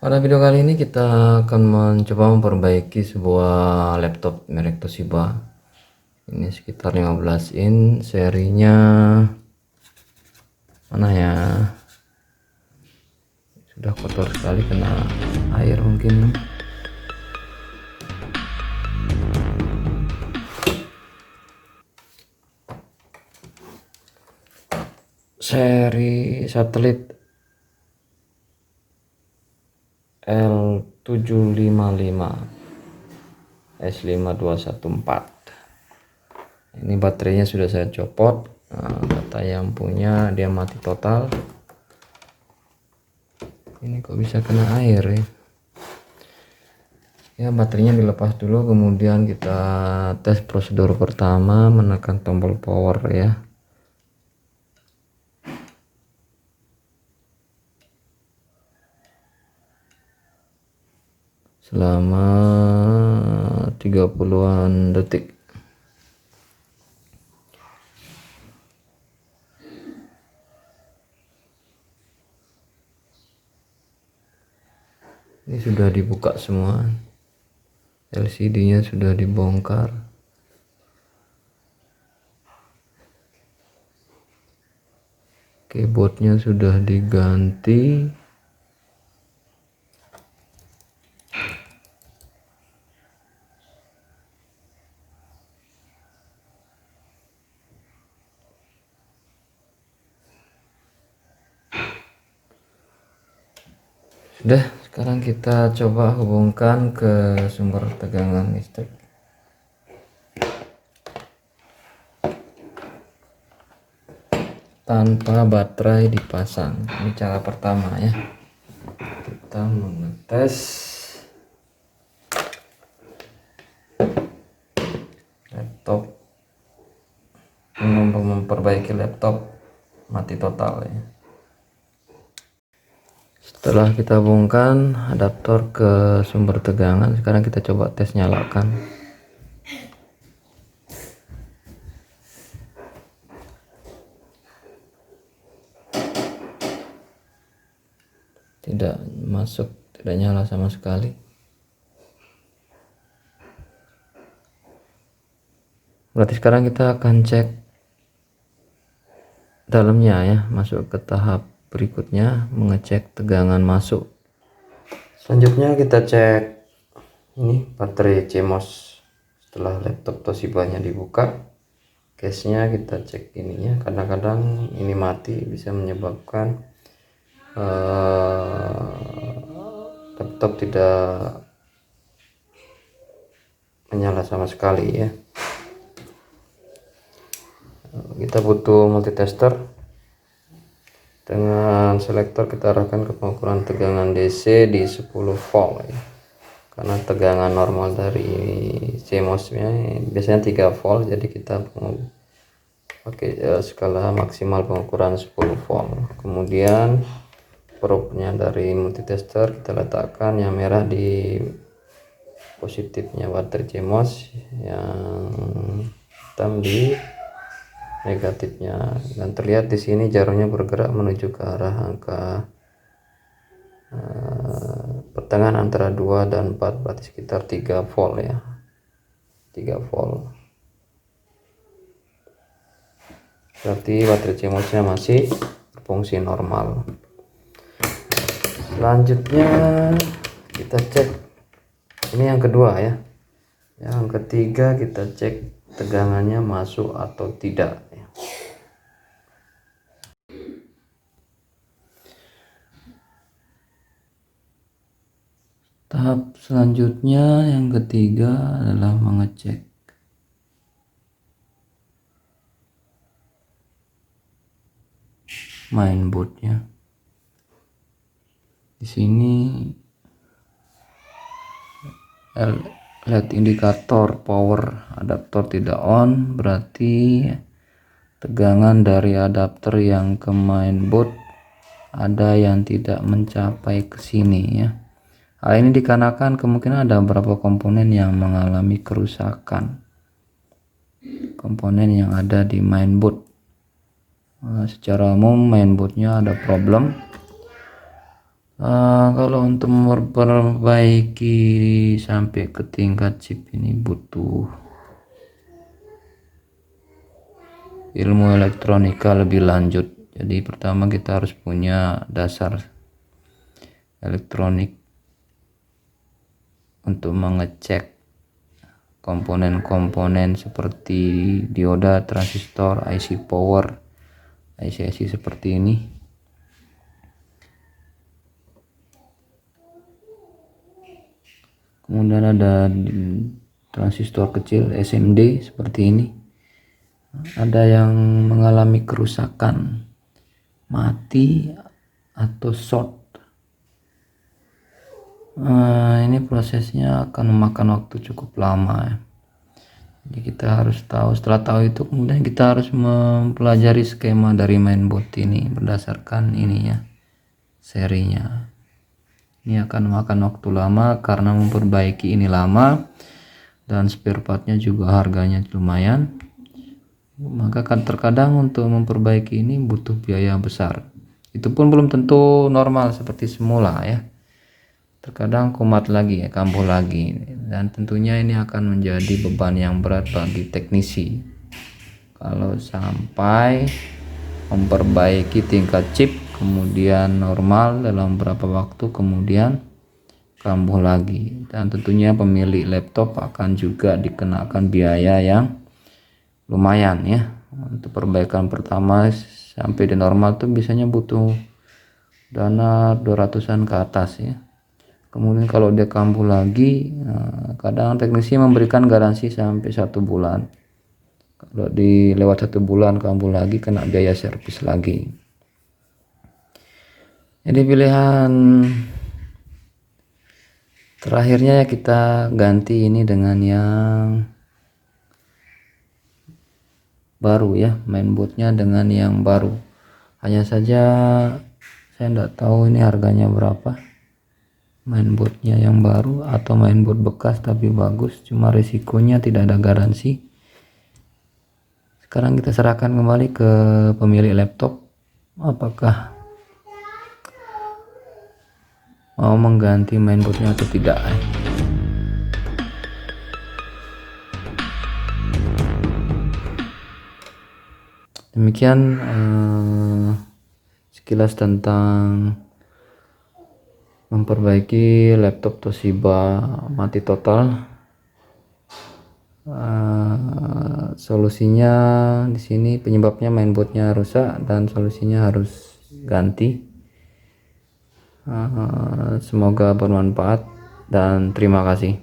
Pada video kali ini kita akan mencoba memperbaiki sebuah laptop merek Toshiba. Ini sekitar 15 in, serinya mana ya? Sudah kotor sekali kena air mungkin. Seri satelit L755 S5214. Ini baterainya sudah saya copot. Kata yang punya dia mati total. Ini kok bisa kena air ya? Ya, baterainya dilepas dulu, kemudian kita tes prosedur pertama, menekan tombol power ya. Selama 30-an detik. Ini sudah dibuka semua, LCD-nya sudah dibongkar. Keyboardnya sudah diganti. Sudah, sekarang kita coba hubungkan ke sumber tegangan listrik. Tanpa baterai dipasang. Ini cara pertama ya. Kita mengetes laptop, memperbaiki laptop mati total ya. Setelah kita hubungkan adaptor ke sumber tegangan, sekarang kita coba tes nyalakan. Tidak masuk, tidak nyala sama sekali. Berarti sekarang kita akan cek dalamnya ya, masuk ke tahap berikutnya, mengecek tegangan masuk. Selanjutnya kita cek ini baterai CMOS. Setelah laptop Toshiba-nya dibuka, case-nya kita cek ininya. Kadang-kadang ini mati, bisa menyebabkan laptop tidak menyala sama sekali ya. Kita butuh multitester. Dengan selektor kita arahkan ke pengukuran tegangan DC di 10 volt ya. Karena tegangan normal dari CMOS-nya biasanya 3 volt, jadi kita pakai skala maksimal pengukuran 10 volt. Kemudian probe-nya dari multitester kita letakkan, yang merah di positifnya baterai CMOS, yang hitam di negatifnya, dan terlihat di sini jarumnya bergerak menuju ke arah angka pertengahan antara 2 dan 4, berarti sekitar 3 volt ya, 3 volt. Berarti baterai CMOS-nya masih berfungsi normal. Selanjutnya kita cek ini yang kedua ya. Yang ketiga kita cek tegangannya masuk atau tidak ya. Tahap selanjutnya yang ketiga adalah mengecek mainboardnya. Di sini LED indikator power adaptor tidak on, berarti tegangan dari adaptor yang ke mainboard ada yang tidak mencapai ke sini ya. Hal ini dikarenakan kemungkinan ada beberapa komponen yang mengalami kerusakan, komponen yang ada di mainboard. Secara umum mainboardnya ada problem. Kalau untuk memperbaiki sampai ke tingkat chip ini butuh ilmu elektronika lebih lanjut. Jadi pertama kita harus punya dasar elektronik untuk mengecek komponen-komponen seperti dioda, transistor, IC power, IC-IC seperti ini. Kemudian ada transistor kecil SMD seperti ini. Ada yang mengalami kerusakan, mati atau short. Ini prosesnya akan memakan waktu cukup lama ya. Jadi kita harus tahu, setelah tahu itu kemudian kita harus mempelajari skema dari mainboard ini berdasarkan ininya, serinya. Ini akan memakan waktu lama karena memperbaiki ini lama dan spare partnya juga harganya lumayan. Maka terkadang untuk memperbaiki ini butuh biaya besar. Itu pun belum tentu normal seperti semula ya. Terkadang kumat lagi ya, kambuh lagi, dan tentunya ini akan menjadi beban yang berat bagi teknisi kalau sampai memperbaiki tingkat chip kemudian normal dalam beberapa waktu kemudian kambuh lagi. Dan tentunya pemilik laptop akan juga dikenakan biaya yang lumayan ya. Untuk perbaikan pertama sampai di normal tuh biasanya butuh dana 200-an ke atas ya. Kemudian kalau dia kambuh lagi, kadang teknisi memberikan garansi sampai 1 bulan. Kalau di lewat 1 bulan kambuh lagi, kena biaya servis lagi. Jadi pilihan terakhirnya ya kita ganti ini dengan yang baru ya, mainboardnya dengan yang baru. Hanya saja saya tidak tahu ini harganya berapa, mainboardnya yang baru atau mainboard bekas tapi bagus, cuma risikonya tidak ada garansi. Sekarang kita serahkan kembali ke pemilik laptop apakah mau mengganti mainboardnya atau tidak. Demikian sekilas tentang memperbaiki laptop Toshiba mati total. Solusinya di sini penyebabnya mainboardnya rusak dan solusinya harus ganti. Semoga bermanfaat dan terima kasih.